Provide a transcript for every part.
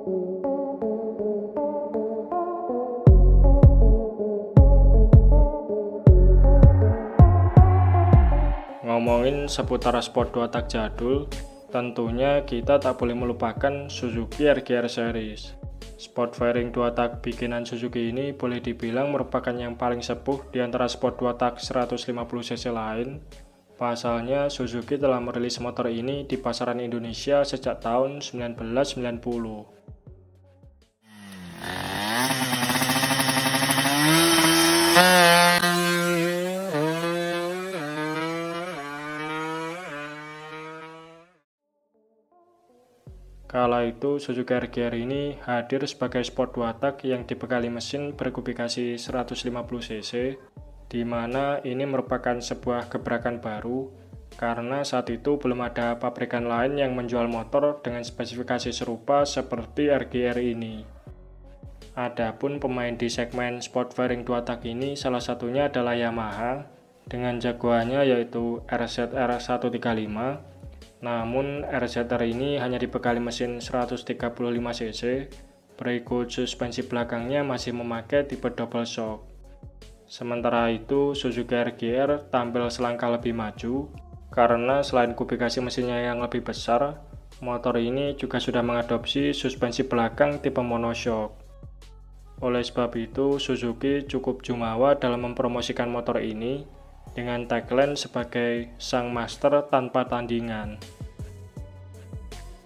Ngomongin seputar sport 2 tak jadul, tentunya kita tak boleh melupakan Suzuki RGR Series. Sport fairing 2 tak bikinan Suzuki ini boleh dibilang merupakan yang paling sepuh di antara sport 2 tak 150cc lain. Pasalnya, Suzuki telah merilis motor ini di pasaran Indonesia sejak tahun 1990. Kala itu, Suzuki RGR ini hadir sebagai sport 2 tak yang dibekali mesin berkubikasi 150cc, di mana ini merupakan sebuah gebrakan baru, karena saat itu belum ada pabrikan lain yang menjual motor dengan spesifikasi serupa seperti RGR ini. Adapun pemain di segmen sport fairing 2 tak ini salah satunya adalah Yamaha, dengan jagoannya yaitu RZR135. Namun RZR ini hanya dibekali mesin 135cc, berikut suspensi belakangnya masih memakai tipe double shock. Sementara itu Suzuki RGR tampil selangkah lebih maju, karena selain kubikasi mesinnya yang lebih besar, motor ini juga sudah mengadopsi suspensi belakang tipe monoshock. Oleh sebab itu Suzuki cukup jumawa dalam mempromosikan motor ini, dengan tagline sebagai sang master tanpa tandingan.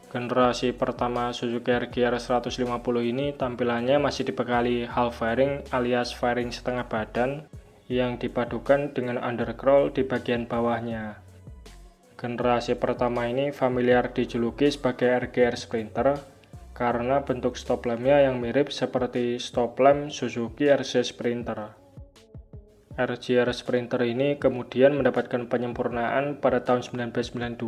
Generasi pertama Suzuki RGR 150 ini tampilannya masih dibekali half fairing alias fairing setengah badan yang dipadukan dengan undercrowl di bagian bawahnya. Generasi pertama ini familiar dijuluki sebagai RGR Sprinter karena bentuk stop lampnya yang mirip seperti stop lamp Suzuki RC Sprinter. RGR Sprinter ini kemudian mendapatkan penyempurnaan pada tahun 1992,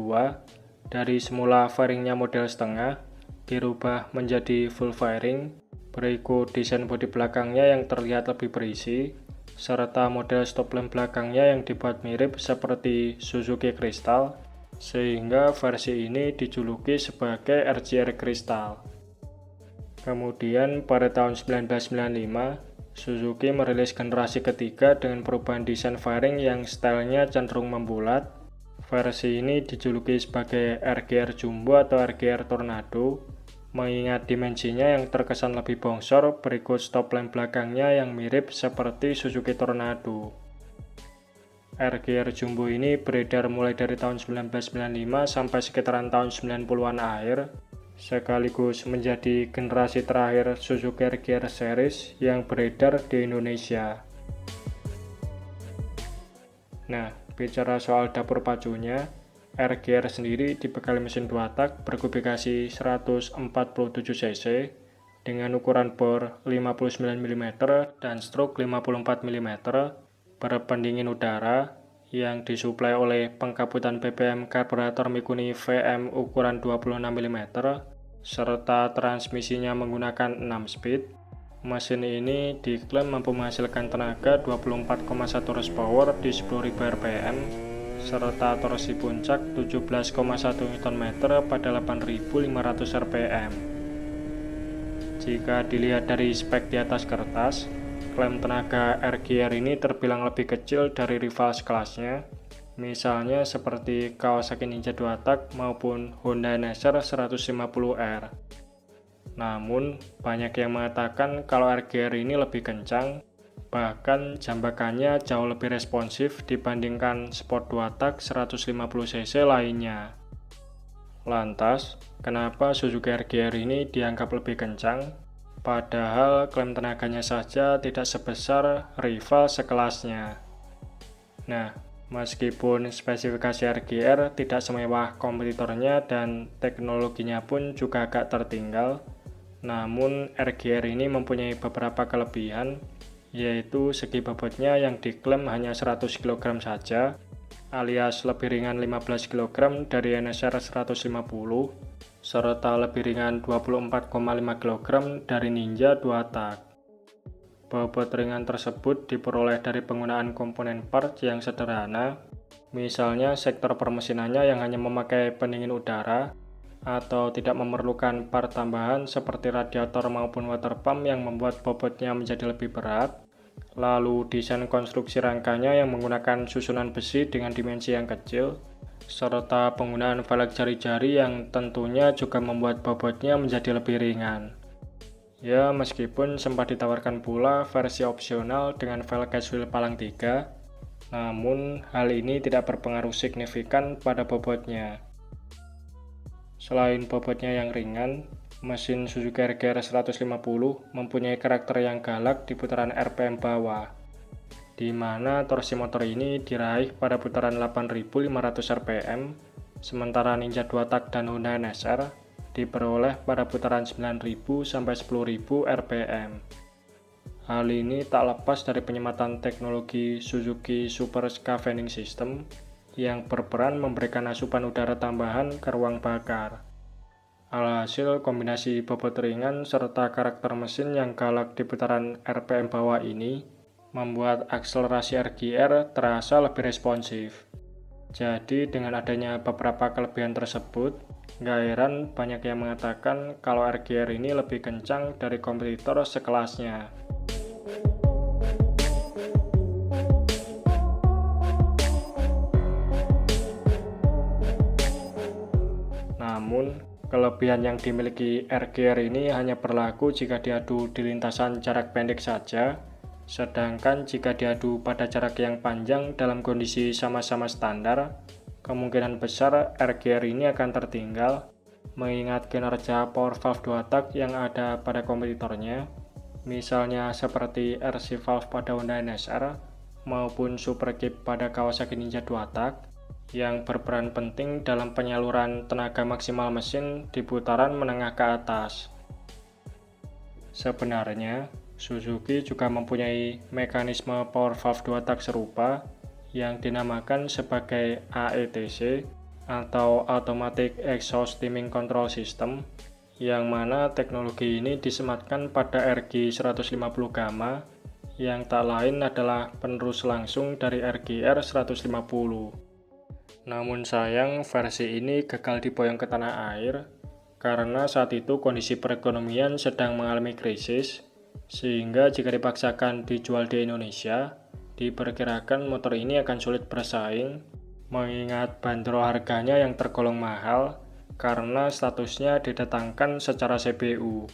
dari semula fairingnya model setengah, dirubah menjadi full fairing, berikut desain bodi belakangnya yang terlihat lebih berisi, serta model stop lamp belakangnya yang dibuat mirip seperti Suzuki Crystal, sehingga versi ini dijuluki sebagai RGR Crystal. Kemudian pada tahun 1995, Suzuki merilis generasi ketiga dengan perubahan desain fairing yang stylenya cenderung membulat. Versi ini dijuluki sebagai RGR Jumbo atau RGR Tornado, mengingat dimensinya yang terkesan lebih bongsor berikut stop lamp belakangnya yang mirip seperti Suzuki Tornado. RGR Jumbo ini beredar mulai dari tahun 1995 sampai sekitaran tahun 90-an akhir, sekaligus menjadi generasi terakhir Suzuki RGR Series yang beredar di Indonesia. Nah, bicara soal dapur pacunya, RGR sendiri dibekali mesin 2 tak berkubikasi 147cc dengan ukuran bor 59 mm dan stroke 54 mm, berpendingin udara, yang disuplai oleh pengkaputan BBM karburator Mikuni VM ukuran 26 mm, serta transmisinya menggunakan 6 speed. Mesin ini diklaim mampu menghasilkan tenaga 24,1 horsepower di 10.000 rpm, serta torsi puncak 17,1 Nm pada 8.500 rpm. Jika dilihat dari spek di atas kertas, klaim tenaga RGR ini terbilang lebih kecil dari rival sekelasnya, misalnya seperti Kawasaki Ninja 2 tak maupun Honda NSR 150R. Namun, banyak yang mengatakan kalau RGR ini lebih kencang, bahkan jambakannya jauh lebih responsif dibandingkan sport 2 tak 150cc lainnya. Lantas, kenapa Suzuki RGR ini dianggap lebih kencang? Padahal klaim tenaganya saja tidak sebesar rival sekelasnya. Nah, meskipun spesifikasi RGR tidak semewah kompetitornya dan teknologinya pun juga agak tertinggal, namun RGR ini mempunyai beberapa kelebihan, yaitu segi bobotnya yang diklaim hanya 100 kg saja, alias lebih ringan 15 kg dari NSR 150, serta lebih ringan 24,5 kg dari Ninja 2 tak. Bobot ringan tersebut diperoleh dari penggunaan komponen parts yang sederhana, misalnya sektor permesinannya yang hanya memakai pendingin udara, atau tidak memerlukan part tambahan seperti radiator maupun water pump yang membuat bobotnya menjadi lebih berat. Lalu desain konstruksi rangkanya yang menggunakan susunan besi dengan dimensi yang kecil, serta penggunaan velg jari-jari yang tentunya juga membuat bobotnya menjadi lebih ringan. Ya, meskipun sempat ditawarkan pula versi opsional dengan velg case wheel palang 3, namun hal ini tidak berpengaruh signifikan pada bobotnya. Selain bobotnya yang ringan, mesin Suzuki RGR 150 mempunyai karakter yang galak di putaran RPM bawah, di mana torsi motor ini diraih pada putaran 8.500 rpm, sementara Ninja 2 tak dan Honda NSR diperoleh pada putaran 9.000 sampai 10.000 rpm. Hal ini tak lepas dari penyematan teknologi Suzuki Super Scavenging System yang berperan memberikan asupan udara tambahan ke ruang bakar. Alhasil, kombinasi bobot ringan serta karakter mesin yang galak di putaran RPM bawah ini membuat akselerasi RGR terasa lebih responsif. Jadi, dengan adanya beberapa kelebihan tersebut, nggak heran banyak yang mengatakan kalau RGR ini lebih kencang dari kompetitor sekelasnya. Namun, kelebihan yang dimiliki RGR ini hanya berlaku jika diadu di lintasan jarak pendek saja, sedangkan jika diadu pada jarak yang panjang dalam kondisi sama-sama standar, kemungkinan besar RGR ini akan tertinggal, mengingat kinerja power valve 2 tak yang ada pada kompetitornya, misalnya seperti RC valve pada Honda NSR maupun Super Kip pada Kawasaki Ninja 2 tak, yang berperan penting dalam penyaluran tenaga maksimal mesin di putaran menengah ke atas. Sebenarnya, Suzuki juga mempunyai mekanisme power valve 2 tak serupa yang dinamakan sebagai AETC atau Automatic Exhaust Timing Control System, yang mana teknologi ini disematkan pada RG 150 Gamma yang tak lain adalah penerus langsung dari RGR 150. Namun sayang, versi ini gagal diboyong ke tanah air karena saat itu kondisi perekonomian sedang mengalami krisis, sehingga jika dipaksakan dijual di Indonesia, diperkirakan motor ini akan sulit bersaing, mengingat bandrol harganya yang tergolong mahal karena statusnya didatangkan secara CBU.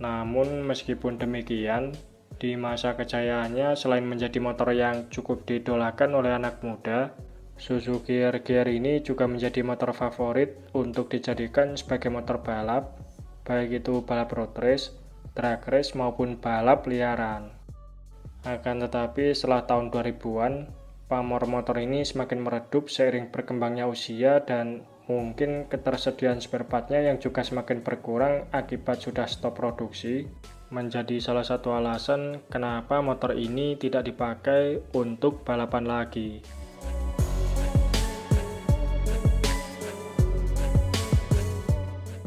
Namun meskipun demikian, di masa kejayaannya selain menjadi motor yang cukup didolakan oleh anak muda, Suzuki RGR ini juga menjadi motor favorit untuk dijadikan sebagai motor balap, baik itu balap road race, drag race maupun balap liaran. Akan tetapi setelah tahun 2000-an, pamor motor ini semakin meredup seiring berkembangnya usia dan mungkin ketersediaan spare part-nya yang juga semakin berkurang akibat sudah stop produksi, menjadi salah satu alasan kenapa motor ini tidak dipakai untuk balapan lagi.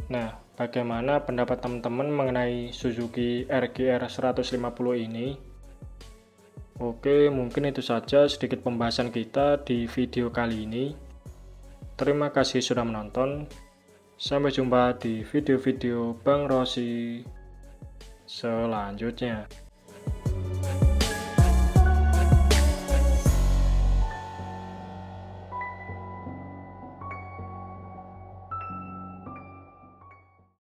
Nah, bagaimana pendapat teman-teman mengenai Suzuki RGR 150 ini? Oke, mungkin itu saja sedikit pembahasan kita di video kali ini. Terima kasih sudah menonton. Sampai jumpa di video-video Bang Rossi selanjutnya.